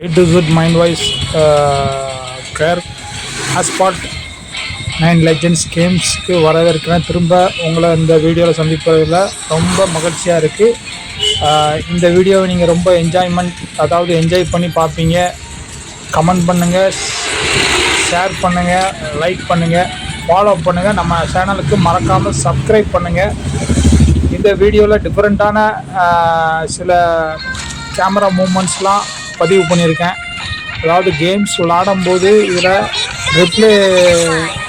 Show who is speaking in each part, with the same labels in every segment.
Speaker 1: A to Z Mindwise Care Asphalt 9 Legends கேம்ஸ்க்கு வரவேற்கிறேன். திரும்ப உங்களை இந்த வீடியோவில் சந்திப்பதில் ரொம்ப மகிழ்ச்சியாக இருக்குது. இந்த வீடியோவை நீங்கள் ரொம்ப என்ஜாய் பண்ணி பார்ப்பீங்க. கமெண்ட் பண்ணுங்கள், ஷேர் பண்ணுங்கள், லைக் பண்ணுங்கள், ஃபாலோ பண்ணுங்கள். நம்ம சேனலுக்கு மறக்காமல் சப்ஸ்கிரைப் பண்ணுங்கள். இந்த வீடியோவில் டிஃப்ரெண்ட்டான சில கேமரா மூமெண்ட்ஸ்லாம் பதிவு பண்ணியிருக்கேன். அதாவது கேம்ஸ் விளாடும்போது இதில் ரிப்ளே,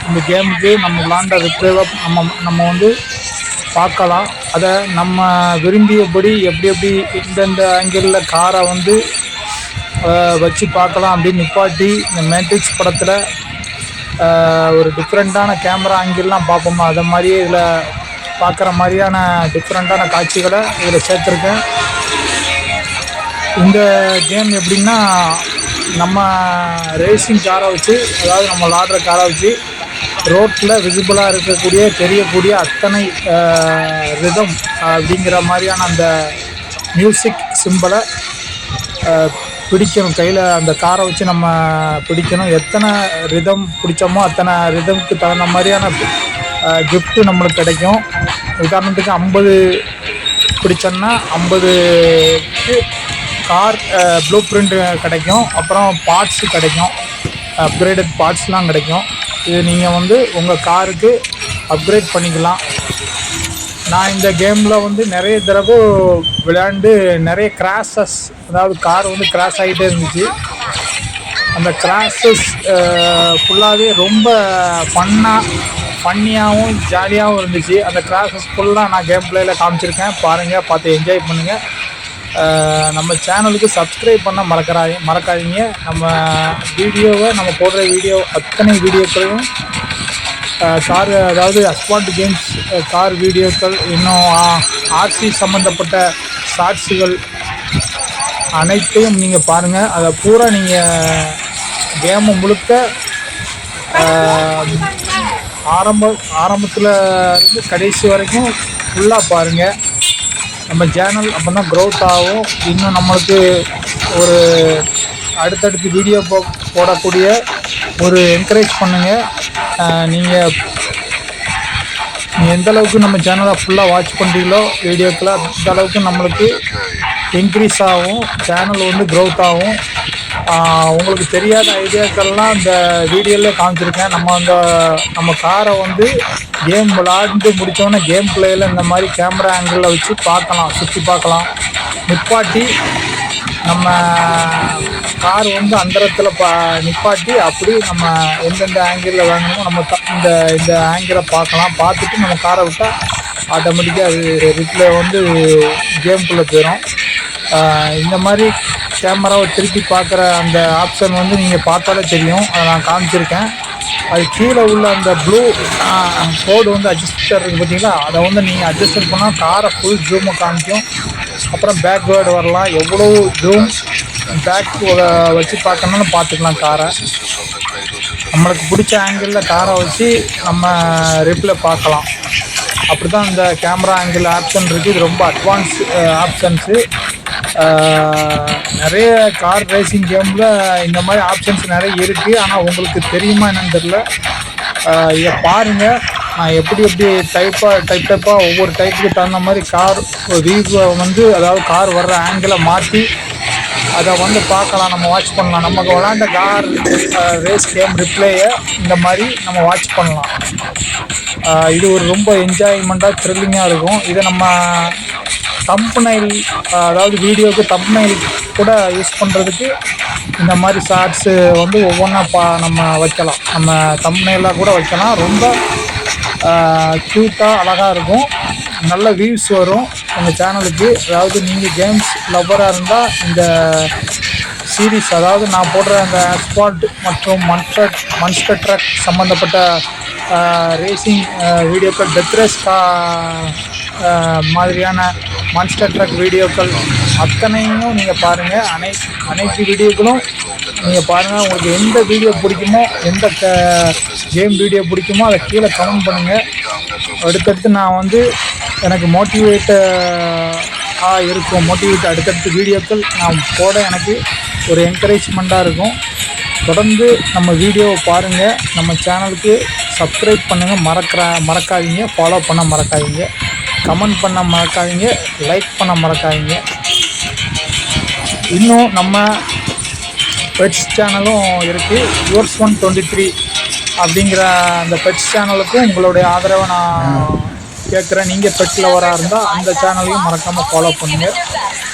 Speaker 1: இந்த கேமுக்கு நம்ம விளாண்ட ரிப்ளேவை நம்ம வந்து பார்க்கலாம். அதை நம்ம விரும்பியபடி எப்படி இந்தந்த ஆங்கிளில் காரை வந்து வச்சு பார்க்கலாம் அப்படின்னு நிப்பாட்டி இந்த மேட்ரிக்ஸ் படத்தில் ஒரு டிஃப்ரெண்ட்டான கேமரா ஆங்கிள்லாம் பார்ப்போமா, அதை மாதிரியே இதில் பார்க்குற மாதிரியான டிஃப்ரெண்ட்டான காட்சிகளை இதில் சேர்த்துருக்கேன். இந்த கேம் எப்படின்னா, நம்ம ரேசிங் காரை வச்சு, அதாவது நம்ம விளாடுற காரை வச்சு ரோட்டில் விசிபிளாக இருக்கக்கூடிய தெரியக்கூடிய அத்தனை ரிதம் அப்படிங்கிற மாதிரியான அந்த மியூசிக் சிம்பிளை பிடிக்கணும். கையில் அந்த காரை வச்சு நம்ம பிடிக்கணும். எத்தனை ரிதம் பிடிச்சோமோ அத்தனை ரிதமுக்கு தகுந்த மாதிரியான கிஃப்ட்டு நம்மளுக்கு கிடைக்கும். உதாரணத்துக்கு 50 பிடிச்சோன்னா 50க்கு கார் ப்ளூ பிரிண்ட் கிடைக்கும். அப்புறம் பார்ட்ஸு கிடைக்கும், அப்கிரேடட் பார்ட்ஸ்லாம் கிடைக்கும். இது நீங்கள் வந்து உங்கள் காருக்கு அப்கிரேட் பண்ணிக்கலாம். நான் இந்த கேமில் வந்து நிறைய தடவை விளையாண்டு நிறைய கிராஷஸ், அதாவது கார் வந்து கிராஷ் ஆகிட்டே இருந்துச்சு. அந்த கிராஷஸ் ஃபுல்லாகவே ரொம்ப ஃபன்னியாகவும் ஜாலியாகவும் இருந்துச்சு. அந்த கிராஷஸ் ஃபுல்லாக நான் கேம் பிளேயில் காமிச்சிருக்கேன். பாருங்கள், பார்த்து என்ஜாய் பண்ணுங்கள். நம்ம சேனலுக்கு சப்ஸ்கிரைப் பண்ண மறக்காதீங்க. நம்ம வீடியோவை, நம்ம போடுற வீடியோ அத்தனை வீடியோக்களையும் கார், அதாவது அஸ்பால்ட் கேம்ஸ் கார் வீடியோக்கள், இன்னும் ஆர்சி சம்மந்தப்பட்ட ஷார்ட்ஸுகள் அனைத்தையும் நீங்கள் பாருங்கள். அதை பூரா நீங்கள் கேமை முழுக்க ஆரம்பத்தில் இருந்து கடைசி வரைக்கும் ஃபுல்லாக பாருங்கள். நம்ம சேனல் அப்போ தான் க்ரோத் ஆகும். இன்னும் நம்மளுக்கு ஒரு அடுத்தடுத்து வீடியோ போடக்கூடிய ஒரு என்கரேஜ் பண்ணுங்கள். நீங்கள் எந்தளவுக்கு நம்ம சேனலை ஃபுல்லாக வாட்ச் பண்ணுறீங்களோ வீடியோக்களை, அந்த அளவுக்கு நம்மளுக்கு இன்க்ரீஸ் ஆகும், சேனல் வந்து க்ரோத் ஆகும். உங்களுக்கு தெரியாத ஐடியாக்கள்லாம் இந்த வீடியோவில் காமிச்சிருக்கேன். நம்ம காரை வந்து கேம் விளாண்டு முடித்தோன்னே கேம் பிளேயில் இந்த மாதிரி கேமரா ஆங்கிளில் வச்சு பார்க்கலாம், சுற்றி பார்க்கலாம். நிப்பாட்டி நம்ம கார் வந்து அந்தரத்தில் நிப்பாட்டி அப்படி நம்ம எந்தெந்த ஆங்கிளில் வாங்கணுமோ நம்ம இந்த ஆங்கிளை பார்க்கலாம். பார்த்துட்டு நம்ம காரை விட்டால் ஆட்டோமேட்டிக்காக அது ரிப்ளே வந்து கேமுக்குள்ளே போயிடும். இந்த மாதிரி கேமராவை திருப்பி பார்க்குற அந்த ஆப்ஷன் வந்து நீங்கள் பார்த்தாலே தெரியும். அதை நான் காமிச்சிருக்கேன். அது கீழே உள்ள அந்த ப்ளூ கோடு வந்து அட்ஜஸ்டர் இருக்குது பார்த்தீங்களா, அதை வந்து நீங்கள் அட்ஜஸ்டர் பண்ணால் காரை ஃபுல் ஜூமை காமிக்கும். அப்புறம் பேக்வேர்டு வரலாம், எவ்வளோ ஜூம் பேக் வச்சு பார்க்கணுன்னு பார்த்துக்கலாம். காரை நம்மளுக்கு பிடிச்ச ஆங்கிளில் காரை வச்சு நம்ம ரிப்ளே பார்க்கலாம். அப்படி தான் இந்த கேமரா ஆங்கிள் ஆப்ஷன் இருக்குது. இது ரொம்ப அட்வான்ஸ் ஆப்ஷன்ஸு. நிறைய கார் ரேசிங் கேமில் இந்த மாதிரி ஆப்ஷன்ஸ் நிறைய இருக்குது. ஆனால் உங்களுக்கு தெரியுமா என்னன்னு தெரியல. இதை பாருங்கள். நான் எப்படி டைப்பாக ஒவ்வொரு டைப்புக்கு தகுந்த மாதிரி கார் வியூவை வந்து, அதாவது கார் வர்ற ஆங்கிளை மாற்றி அதை வந்து பார்க்கலாம், நம்ம வாட்ச் பண்ணலாம். நமக்கு விளாண்ட கார் ரேஸ் கேம் ரிப்ளேயை இந்த மாதிரி நம்ம வாட்ச் பண்ணலாம். இது ஒரு ரொம்ப என்ஜாய்மெண்ட்டாக த்ரில்லிங்காக இருக்கும். இதை நம்ம தம்ப்நெயில், அதாவது வீடியோவுக்கு தம்ப்நெயில் கூட யூஸ் பண்ணுறதுக்கு இந்த மாதிரி ஷார்ட்ஸு வந்து ஒவ்வொன்றா நம்ம வைக்கலாம். நம்ம தம்ப்நெயிலாக கூட வைக்கலாம். ரொம்ப க்யூட்டாக அழகாக இருக்கும். நல்ல வியூஸ் வரும் எங்கள் சேனலுக்கு. அதாவது நீங்கள் கேம்ஸ் லவ்வராக இருந்தால் இந்த சீரீஸ், அதாவது நான் போடுற அந்த அஸ்பால்ட் மற்றும் மன்ஸ்டர் ட்ரக் சம்மந்தப்பட்ட ரேசிங் வீடியோக்கள், டெத் ரேஸ் மாதிரியான மான்ஸ்டர் ட்ரக் வீடியோக்கள் அத்தனையும் நீங்கள் பாருங்கள். அனைத்து வீடியோக்களும் நீங்கள் பாருங்கள். உங்களுக்கு எந்த வீடியோ பிடிக்குமோ, எந்த கேம் வீடியோ பிடிக்குமோ அதை கீழே கமெண்ட் பண்ணுங்கள். அடுத்தடுத்து நான் வந்து எனக்கு மோட்டிவேட் இருக்கும். அடுத்தடுத்து வீடியோக்கள் நான் போட எனக்கு ஒரு என்கரேஜ்மெண்ட்டாக இருக்கும். தொடர்ந்து நம்ம வீடியோவை பாருங்கள். நம்ம சேனலுக்கு சப்ஸ்கிரைப் பண்ணுங்கள், மறக்காதீங்க. ஃபாலோ பண்ண மறக்காதீங்க, கமெண்ட் பண்ண மறக்காதீங்க, லைக் பண்ண மறக்காதீங்க. இன்னும் நம்ம பெட்ஸ் சேனலும் இருக்குது. யுவர்ஸ் 123 அப்படிங்கிற அந்த பெட்ஸ் சேனலுக்கும் உங்களுடைய ஆதரவை நான் கேட்குறேன். நீங்கள் பெட் லவராக இருந்தால் அந்த சேனலையும் மறக்காமல் ஃபாலோ பண்ணுங்கள்,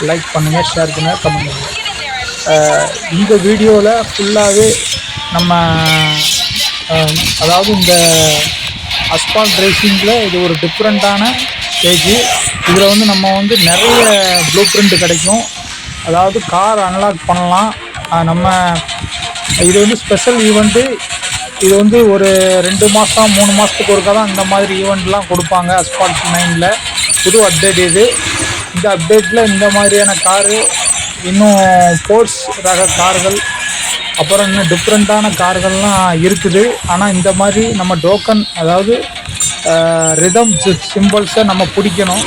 Speaker 1: லைக் பண்ணுங்கள், ஷேர் பண்ணுங்கள், கமெண்ட் பண்ணுங்கள். இந்த வீடியோவில் ஃபுல்லாகவே நம்ம அதாவது இந்த அஸ்பால்ட் ரேசிங்கில் இது ஒரு டிஃப்ரெண்ட்டான ஸ்டேஜு. இதில் வந்து நம்ம வந்து நிறைய ப்ளூ பிரிண்ட் கிடைக்கும். அதாவது கார் அன்லாக் பண்ணலாம். நம்ம இது வந்து ஸ்பெஷல் ஈவெண்ட்டு. இது வந்து ஒரு 2 மாதம் 3 மாதத்துக்கு ஒருக்கா தான் இந்த மாதிரி ஈவெண்ட்லாம் கொடுப்பாங்க. அஸ்பால்ட் 9ல் புது அப்டேட் இது. இந்த அப்டேட்டில் இந்த மாதிரியான காரு, இன்னும் ஸ்போர்ட்ஸ் ரக கார்கள், அப்புறம் இன்னும் டிஃப்ரெண்ட்டான கார்கள்லாம் இருக்குது. ஆனால் இந்த மாதிரி நம்ம டோக்கன், அதாவது ரிதம் சிம்பிள்ஸை நம்ம பிடிக்கணும்.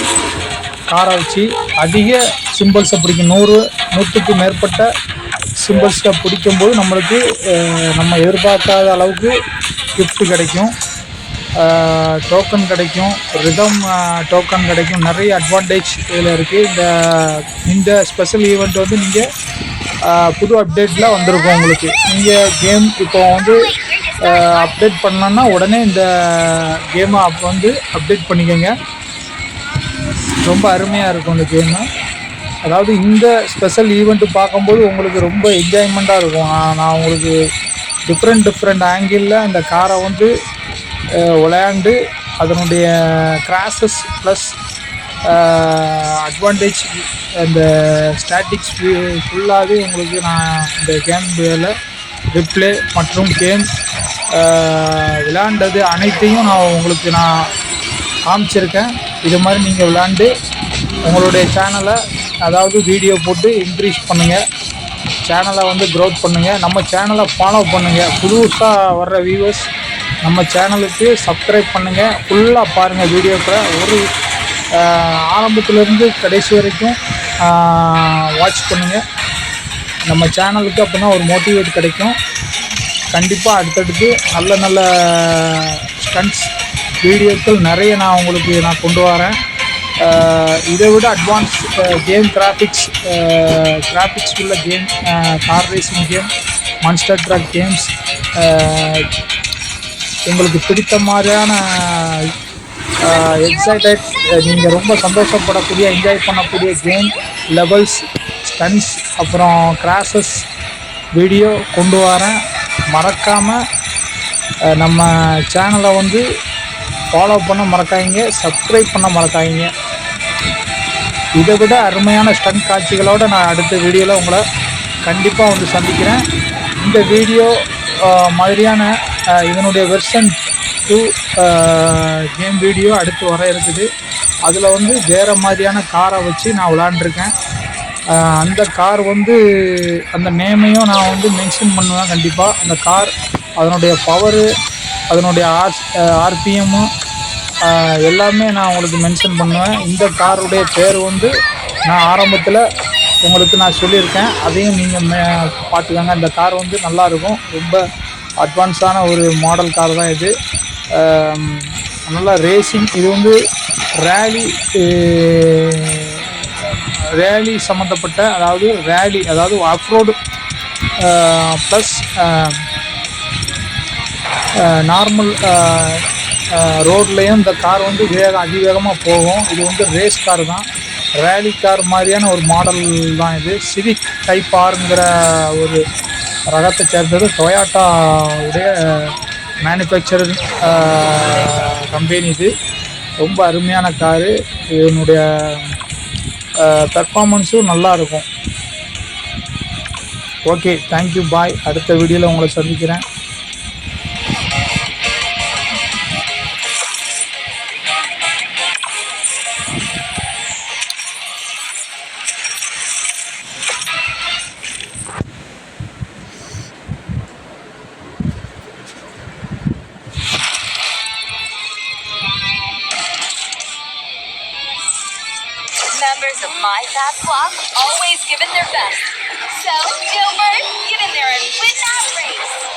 Speaker 1: காரை வச்சு அதிக சிம்பிள்ஸை பிடிக்கும். 100க்கு மேற்பட்ட சிம்பிள்ஸை பிடிக்கும்போது நம்மளுக்கு நம்ம எதிர்பார்க்காத அளவுக்கு கிஃப்ட் கிடைக்கும், டோக்கன் கிடைக்கும், ரிதம் டோக்கன் கிடைக்கும். நிறைய அட்வான்டேஜ் இதில் இருக்குது. இந்த ஸ்பெஷல் ஈவெண்ட் வந்து நீங்கள் புது அப்டேட்டில் வந்திருக்கும். உங்களுக்கு நீங்கள் கேம் இப்போ வந்து அப்டேட் பண்ணலன்னா உடனே இந்த கேமை அப்டேட் பண்ணிக்கோங்க. ரொம்ப அருமையாக இருக்கும் இந்த கேமு. அதாவது இந்த ஸ்பெஷல் ஈவெண்ட்டு பார்க்கும்போது உங்களுக்கு ரொம்ப என்ஜாய்மெண்ட்டாக இருக்கும். நான் உங்களுக்கு டிஃப்ரெண்ட் ஆங்கிளில் அந்த காரை வந்து விளையாண்டு அதனுடைய கிராஷஸ் ப்ளஸ் அட்வான்டேஜ், அந்த ஸ்டாட்டிக்ஸ் ஃபுல்லாகவே உங்களுக்கு நான் இந்த கேம் ரிப்ளே மற்றும் கேம் விளையாண்டது அனைத்தையும் நான் காமிச்சிருக்கேன். இது மாதிரி நீங்கள் விளையாண்டு உங்களுடைய சேனலை, அதாவது வீடியோ போட்டு இன்க்ரீஸ் பண்ணுங்கள், சேனலை வந்து க்ரோத் பண்ணுங்கள். நம்ம சேனலை ஃபாலோ பண்ணுங்கள். புதுசாக வர்ற வியூவர்ஸ் நம்ம சேனலுக்கு சப்ஸ்கிரைப் பண்ணுங்கள். ஃபுல்லாக பாருங்கள் வீடியோக்களை. ஒரு ஆரம்பத்துலேருந்து கடைசி வரைக்கும் வாட்ச் பண்ணுங்கள். நம்ம சேனலுக்கு அப்போ தான் ஒரு மோட்டிவேட் கிடைக்கும். கண்டிப்பாக அடுத்தடுத்து நல்ல ஸ்டண்ட்ஸ் வீடியோக்கள் நிறைய உங்களுக்கு கொண்டு வரேன். இதை விட அட்வான்ஸ் கேம் கிராஃபிக்ஸ் உள்ள game, car racing game, monster truck games, உங்களுக்கு பிடித்த மாதிரியான எக்ஸைட்டட், நீங்கள் ரொம்ப சந்தோஷப்படக்கூடிய, என்ஜாய் பண்ணக்கூடிய கேம், லெவல்ஸ், ஸ்டன்ஸ், அப்புறம் கிராஷஸ் வீடியோ கொண்டு வரேன். மறக்காமல் நம்ம சேனலை வந்து ஃபாலோ பண்ண மறக்காதீங்க, சப்ஸ்கிரைப் பண்ண மறக்காதீங்க. இதை விட அருமையான ஸ்டண்ட் காட்சிகளோடு நான் அடுத்த வீடியோவில் உங்களை கண்டிப்பாக வந்து சந்திக்கிறேன். இந்த வீடியோ மாதிரியான இதனுடைய வெர்ஷன் 2 கேம் வீடியோ அடுத்து வர இருக்குது. அதில் வந்து வேறு மாதிரியான காரை வச்சு நான் விளாண்டுருக்கேன். அந்த கார் வந்து அந்த நேமையும் நான் வந்து மென்ஷன் பண்ணுவேன். கண்டிப்பாக அந்த கார், அதனுடைய பவரு, அதனுடைய ஆர்பிஎம்மு எல்லாமே நான் உங்களுக்கு மென்ஷன் பண்ணுவேன். இந்த காருடைய பேர் வந்து நான் ஆரம்பத்தில் உங்களுக்கு நான் சொல்லியிருக்கேன். அதையும் நீங்கள் பார்த்துக்கோங்க. இந்த கார் வந்து நல்லாயிருக்கும். ரொம்ப அட்வான்ஸான ஒரு மாடல் கார் தான் இது. நல்லா ரேசிங். இது வந்து ரேலி சம்மந்தப்பட்ட, அதாவது ஆஃப்ரோடு ப்ளஸ் நார்மல் ரோட்லேயும் இந்த கார் வந்து அதிவேகமாக போகும். இது வந்து ரேஸ் கார் தான், ரேலி கார் மாதிரியான ஒரு மாடல் தான் இது. சிவிக் டைப் ஆருங்கிற ஒரு ரகத்தை சேர்ந்தது. டொயாட்டா உடைய மேனுஃபேக்சரர் கம்பெனி இது. ரொம்ப அருமையான காரு. இதனுடைய பெர்ஃபார்மன்ஸும் நல்லாயிருக்கும். ஓகே, தேங்க்யூ, பாய். அடுத்த வீடியோவில் உங்களை சந்திக்கிறேன்.
Speaker 2: Members of my Fab Club always give it their best. So, Gilbert, get in there and win that race.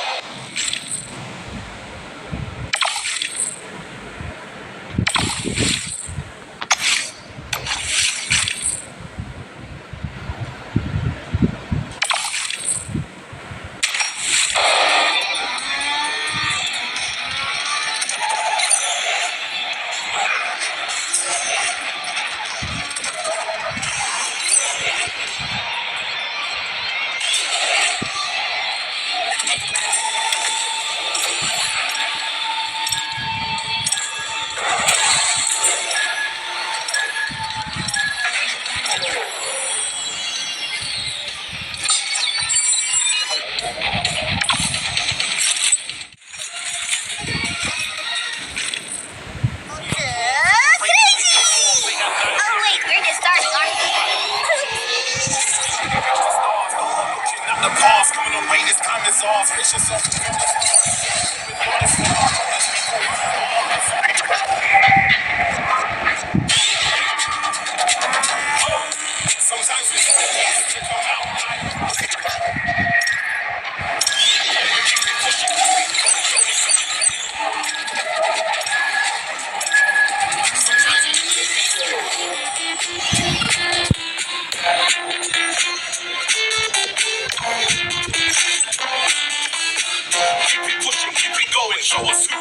Speaker 3: Keep it pushing, keep it going, show us